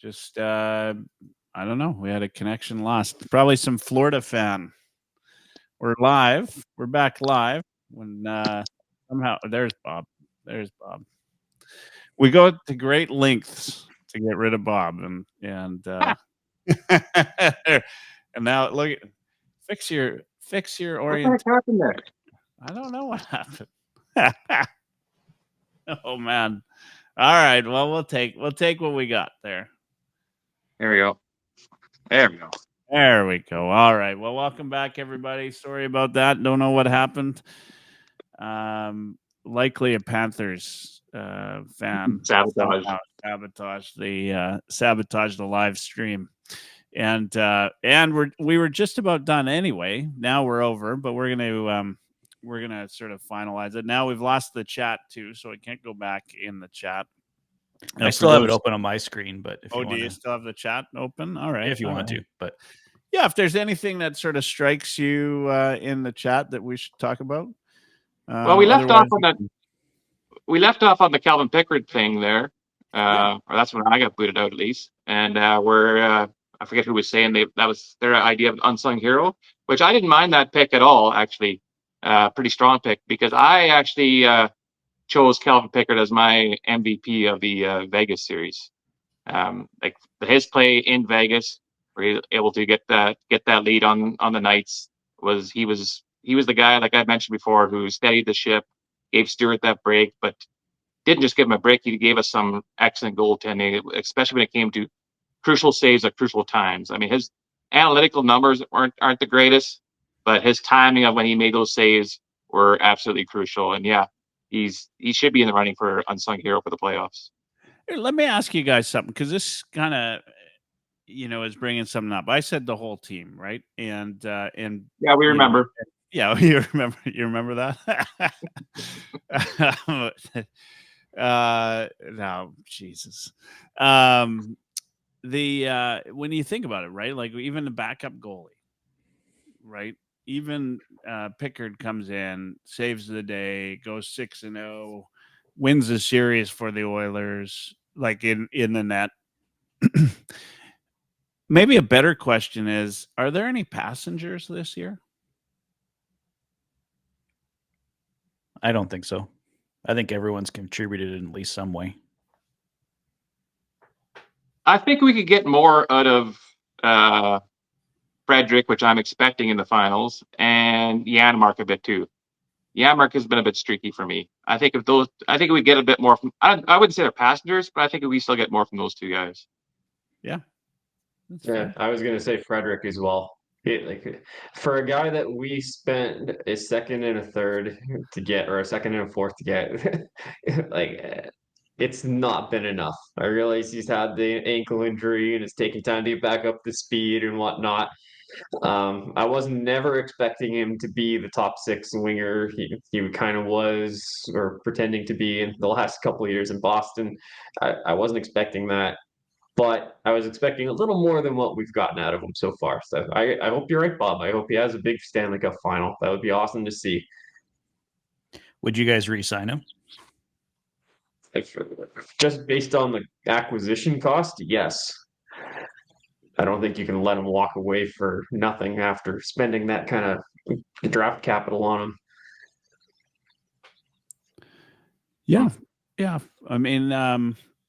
Just I don't know. We had a connection lost. Probably some Florida fan. We're live. We're back live. When somehow there's Bob. There's Bob. We go to great lengths to get rid of Bob, and and now look at fix your What the heck orient. happened there? I don't know what happened. Oh man. All right. Well, we'll take what we got there. There we go. There we go. There we go. All right. Well, welcome back, everybody. Sorry about that. Don't know what happened. Likely a Panthers fan Sabotage. somehow sabotaged the live stream, and we were just about done anyway. Now we're over, but we're gonna sort of finalize it. Now we've lost the chat too, so I can't go back in the chat. I still have it open on my screen, but if do you still have the chat open? All right, if you want to, but yeah, if there's anything that sort of strikes you in the chat that we should talk about. Well, we left off on the Calvin Pickard thing there. Or that's when I got booted out, at least. And we're I forget who was saying that was their idea of unsung hero, which I didn't mind that pick at all. Actually, pretty strong pick, because I actually chose Calvin Pickard as my MVP of the Vegas series. Like his play in Vegas, where he was able to get that lead on the Knights, he was the guy, like I mentioned before, who steadied the ship, gave Stewart that break, but didn't just give him a break. He gave us some excellent goaltending, especially when it came to crucial saves at crucial times. I mean, his analytical numbers aren't the greatest, but his timing of when he made those saves were absolutely crucial. And yeah, he should be in the running for unsung hero for the playoffs. Here, let me ask you guys something, because this kind of is bringing something up. I said the whole team, right? And yeah, we remember. Yeah, you remember that. No, Jesus. The when you think about it, right? Like even the backup goalie, right? Even Pickard comes in, saves the day, goes 6-0, wins the series for the Oilers, like in the net. Maybe a better question is, are there any passengers this year? I don't think so. I think everyone's contributed in at least some way. I think we could get more out of Frederick, which I'm expecting in the finals, and Janmark a bit too. Janmark has been a bit streaky for me. I think we get a bit more from. I wouldn't say they're passengers, but I think we still get more from those two guys. Yeah. Yeah, I was gonna say Frederick as well. For a guy that we spent a second and a third to get, or a second and a fourth to get, it's not been enough. I realize he's had the ankle injury and it's taking time to get back up to speed and whatnot. I was never expecting him to be the top six winger. He kind of was, or pretending to be, in the last couple of years in Boston. I wasn't expecting that. But I was expecting a little more than what we've gotten out of him so far. So I hope you're right, Bob. I hope he has a big Stanley Cup final. That would be awesome to see. Would you guys re-sign him? Just based on the acquisition cost, yes. I don't think you can let him walk away for nothing after spending that kind of draft capital on him. Yeah. Yeah. I mean,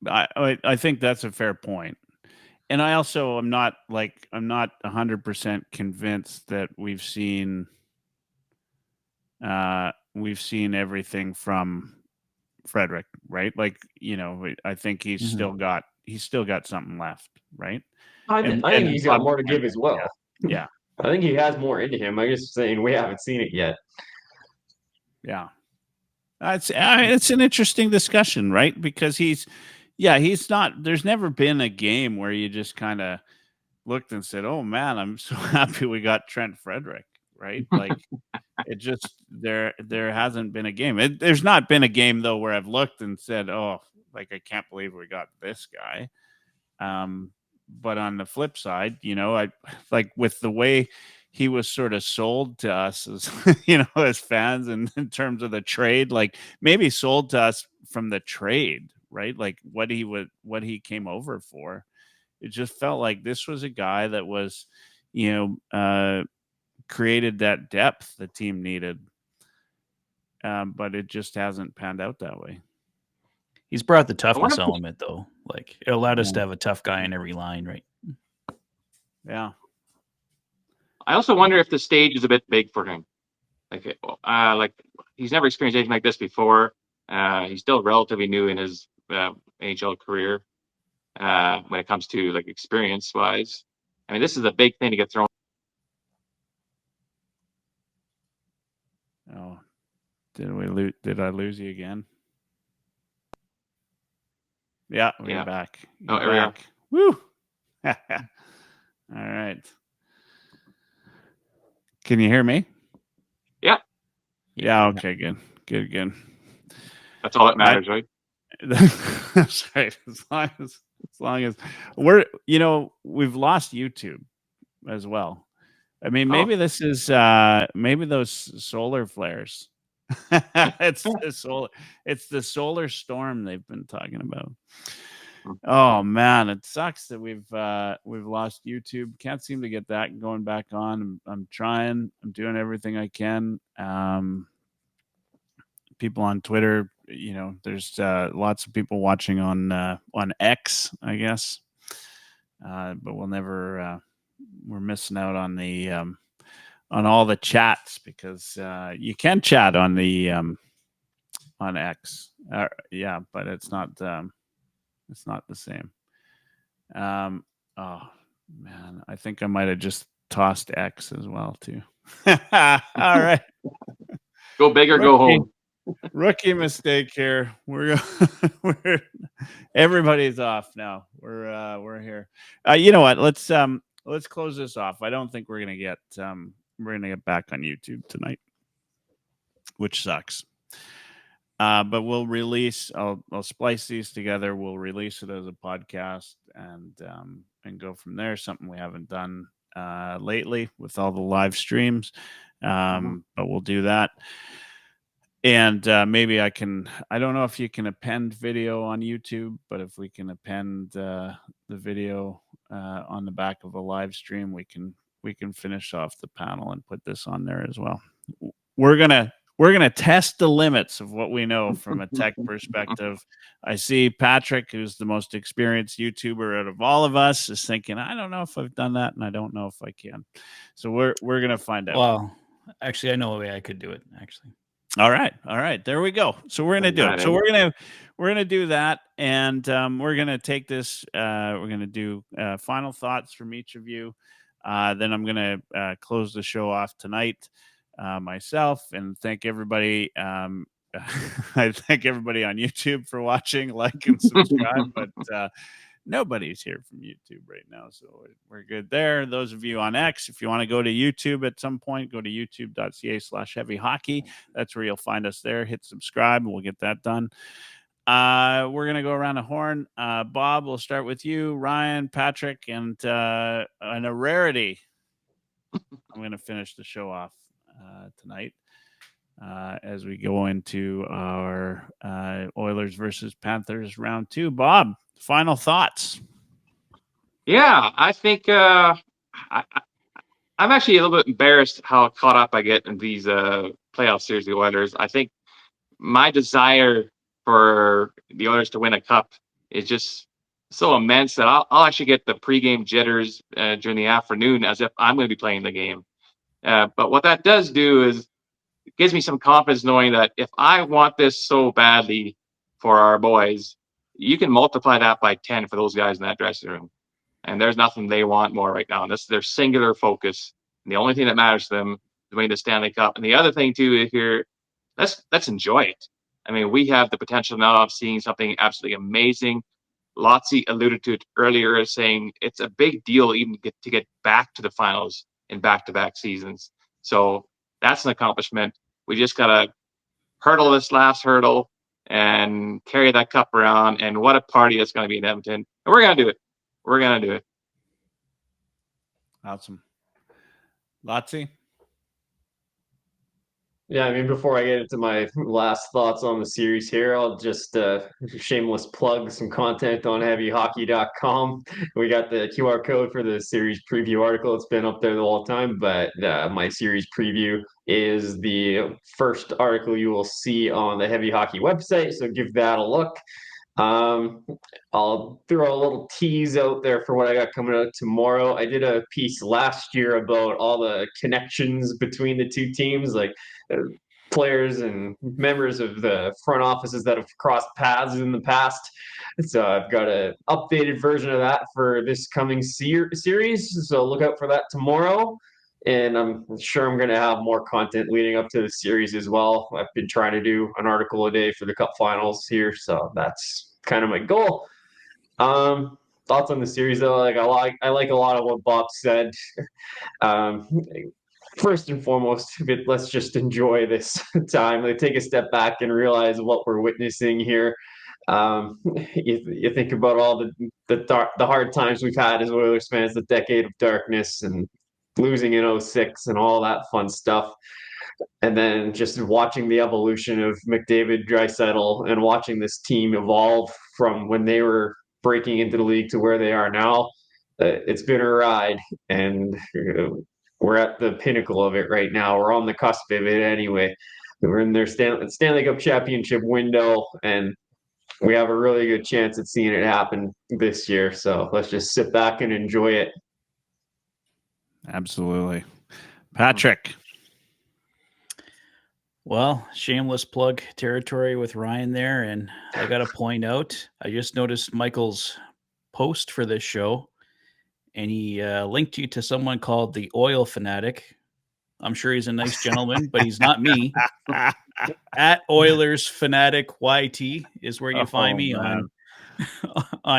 I think that's a fair point. And I also am not 100% convinced that we've seen everything from Frederick, right? Like, I think he's still got something left, right? I think he's got more to give as well. Yeah. I think he has more into him. I'm just saying we haven't seen it yet. Yeah. It's an interesting discussion, right? Because he's not, there's never been a game where you just kind of looked and said, oh man, I'm so happy we got Trent Frederick, right? Like it just, there hasn't been a game. There's not been a game though where I've looked and said, oh, like I can't believe we got this guy. But on the flip side, I like with the way he was sort of sold to us as, as fans, and in terms of the trade, like maybe sold to us from the trade, right? Like what he came over for. It just felt like this was a guy that was, created that depth the team needed. But it just hasn't panned out that way. He's brought the toughness element, though. Like, it allowed us to have a tough guy in every line, right? Yeah. I also wonder if the stage is a bit big for him. Like he's never experienced anything like this before. He's still relatively new in his NHL career when it comes to like experience wise. I mean, this is a big thing to get thrown. Oh, did I lose you again? Yeah, we're back. Oh, here we are. Woo! All right. Can you hear me? Yeah. Yeah. Okay. Good. That's all that matters, right? That's right. As long as we've lost YouTube as well. I mean, maybe this is maybe those solar flares. It's the solar storm they've been talking about. Oh man, it sucks that we've lost YouTube. Can't seem to get that going back on. I'm trying. I'm doing everything I can. People on Twitter, there's lots of people watching on X, I guess. But we'll never. We're missing out on the on all the chats because you can chat on the on X. Yeah, but it's not the same. Oh man, I think I might have just tossed X as well too. All right, go big or go home. Rookie mistake here. We're everybody's off now. We're here. You know what? Let's close this off. I don't think we're gonna get back on YouTube tonight, which sucks. But we'll release. I'll splice these together. We'll release it as a podcast and go from there. Something we haven't done lately with all the live streams, but we'll do that. And maybe I can. I don't know if you can append video on YouTube, but if we can append the video on the back of a live stream, we can finish off the panel and put this on there as well. We're gonna test the limits of what we know from a tech perspective. I see Patrick, who's the most experienced YouTuber out of all of us, is thinking, I don't know if I've done that, and I don't know if I can. So we're gonna find out. Well, actually, I know a way I could do it. Actually. All right. There we go. So we're gonna do it. So we're gonna do that, and we're gonna take this. We're gonna do final thoughts from each of you. Then I'm gonna close the show off tonight myself, and thank everybody. I thank everybody on YouTube for watching, like, and subscribe. But nobody's here from YouTube right now, so we're good there. Those of you on X, if you want to go to YouTube at some point, go to youtube.ca/heavyhockey. That's where you'll find us there. Hit subscribe, and we'll get that done. We're going to go around the horn. Bob, we'll start with you. Ryan, Patrick, and a rarity. I'm going to finish the show off tonight as we go into our Oilers versus Panthers round 2. Bob, final thoughts. Yeah, I think I'm actually a little bit embarrassed how caught up I get in these playoff series, the Oilers. I think my desire for the Oilers to win a cup is just so immense that I'll actually get the pregame jitters during the afternoon as if I'm going to be playing the game. But what that does do is it gives me some confidence knowing that if I want this so badly for our boys, you can multiply that by 10 for those guys in that dressing room. And there's nothing they want more right now. This is their singular focus. And the only thing that matters to them is winning the Stanley Cup. And the other thing, too, is here, let's enjoy it. I mean, we have the potential now of seeing something absolutely amazing. Lotzi alluded to it earlier, saying it's a big deal even to get back to the finals in back-to-back seasons. So that's an accomplishment. We just got to hurdle this last hurdle and carry that cup around. And what a party that's going to be in Edmonton. And we're going to do it. We're going to do it. Awesome. Lotzi? Yeah, I mean, before I get into my last thoughts on the series here, I'll just shameless plug some content on heavyhockey.com. We got the QR code for the series preview article. It's been up there the whole time, but my series preview is the first article you will see on the Heavy Hockey website, so give that a look. Um, I'll throw a little tease out there for what I got coming out tomorrow. I did a piece last year about all the connections between the two teams, like players and members of the front offices that have crossed paths in the past. So I've got an updated version of that for this coming series. So look out for that tomorrow. And I'm sure I'm going to have more content leading up to the series as well. I've been trying to do an article a day for the Cup Finals here, so that's kind of my goal. Thoughts on the series though? I like a lot of what Bob said. Um, First and foremost, let's just enjoy this time. Like, take a step back and realize what we're witnessing here. You think about all the hard times we've had as Oilers fans, the decade of darkness and losing in 06 and all that fun stuff. And then just watching the evolution of McDavid, Draisaitl, and watching this team evolve from when they were breaking into the league to where they are now. It's been a ride, and we're at the pinnacle of it right now. We're on the cusp of it anyway. We're in their Stanley Cup championship window, and we have a really good chance at seeing it happen this year. So let's just sit back and enjoy it. Absolutely. Patrick. Well, shameless plug territory with Ryan there. And I got to point out, I just noticed Michael's post for this show, and he linked you to someone called the Oil Fanatic. I'm sure he's a nice gentleman, but he's not me. At Oilers Fanatic YT is where you find me on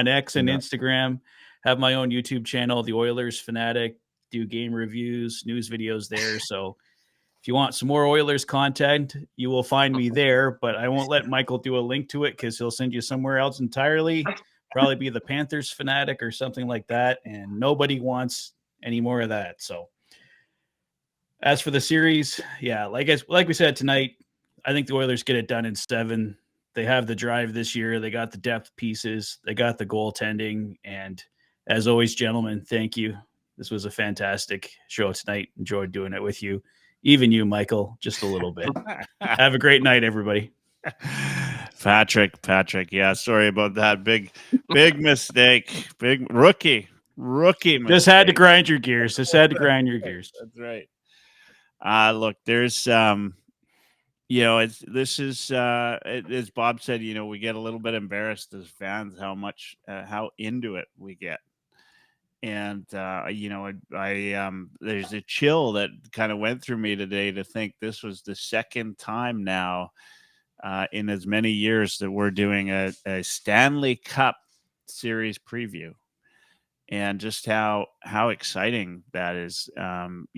X and Instagram. Have my own YouTube channel, the Oilers Fanatic. Do game reviews, news videos there. So if you want some more Oilers content, you will find me there. But I won't let Michael do a link to it because he'll send you somewhere else entirely. Probably be the Panthers Fanatic or something like that. And nobody wants any more of that. So as for the series, yeah, like we said tonight, I think the Oilers get it done in 7. They have the drive this year. They got the depth pieces. They got the goaltending. And as always, gentlemen, thank you. This was a fantastic show tonight. Enjoyed doing it with you. Even you, Michael, just a little bit. Have a great night, everybody. Patrick. Yeah, sorry about that. Big mistake. Big rookie mistake. Just had to grind your gears. That's right. Look, there's as Bob said, we get a little bit embarrassed as fans how into it we get. And there's a chill that kind of went through me today to think this was the second time now in as many years that we're doing a Stanley Cup series preview, and just how exciting that is, and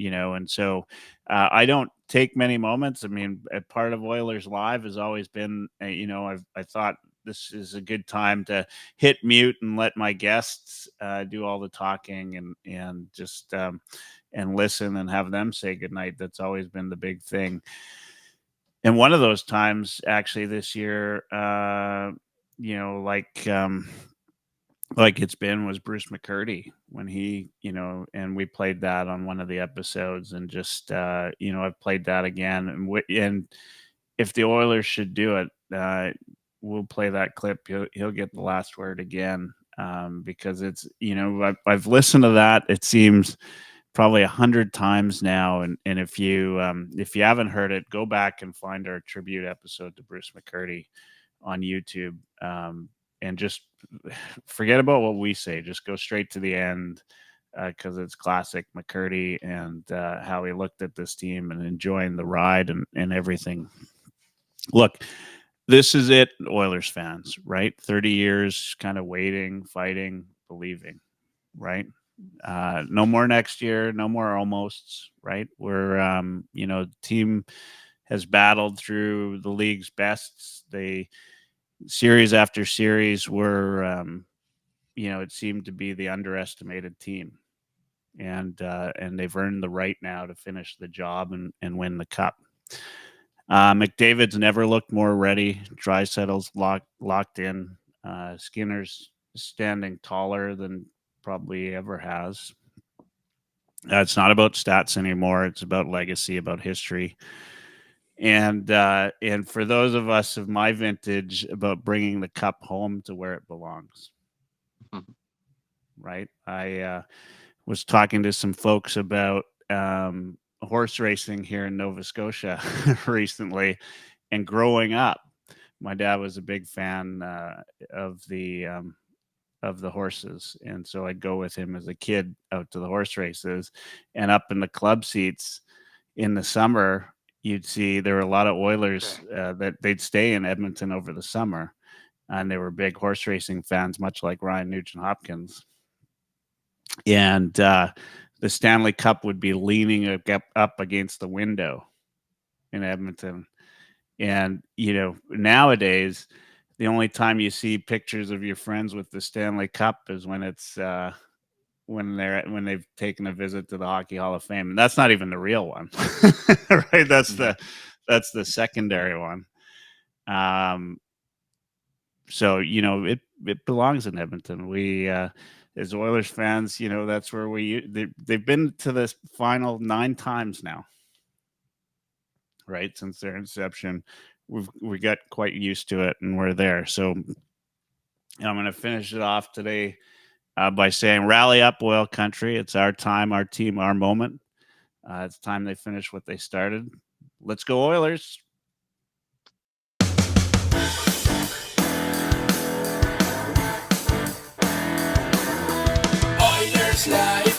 so I don't take many moments. I mean, a part of Oilers Live has always been, I thought this is a good time to hit mute and let my guests do all the talking and just and listen and have them say goodnight. That's always been the big thing. And one of those times actually this year, like it's been, was Bruce McCurdy when he, and we played that on one of the episodes, and just, I've played that again. And if the Oilers should do it, we'll play that clip. He'll get the last word again, because it's, I've listened to that. It seems probably 100 times now. And if you haven't heard it, go back and find our tribute episode to Bruce McCurdy on YouTube. And just forget about what we say. Just go straight to the end, because it's classic McCurdy and how he looked at this team and enjoying the ride and everything. Look, this is it, Oilers fans, right? 30 years kind of waiting, fighting, believing, right? No more next year, no more almosts, right? We're, the team has battled through the league's bests. Series after series were, it seemed to be the underestimated team, and they've earned the right now to finish the job and win the cup. McDavid's never looked more ready. Draisaitl's locked in. Skinner's standing taller than probably ever has. It's not about stats anymore. It's about legacy, about history. And for those of us of my vintage, about bringing the cup home to where it belongs. Mhm. Right. I was talking to some folks about horse racing here in Nova Scotia recently, and growing up, my dad was a big fan of the horses, and so I'd go with him as a kid out to the horse races, and up in the club seats in the summer, you'd see there were a lot of Oilers that they'd stay in Edmonton over the summer, and they were big horse racing fans, much like Ryan Nugent Hopkins. And the Stanley Cup would be leaning up against the window in Edmonton. And, nowadays, the only time you see pictures of your friends with the Stanley Cup is when it's when they've taken a visit to the Hockey Hall of Fame. And that's not even the real one. Right? That's the secondary one. So, it belongs in Edmonton. We as Oilers fans, that's where they've been to this final 9 times now, right? Since their inception. We got quite used to it, and we're there. So I'm going to finish it off today by saying, rally up, Oil Country. It's our time, our team, our moment. It's time they finish what they started. Let's go, Oilers. Oilerslive.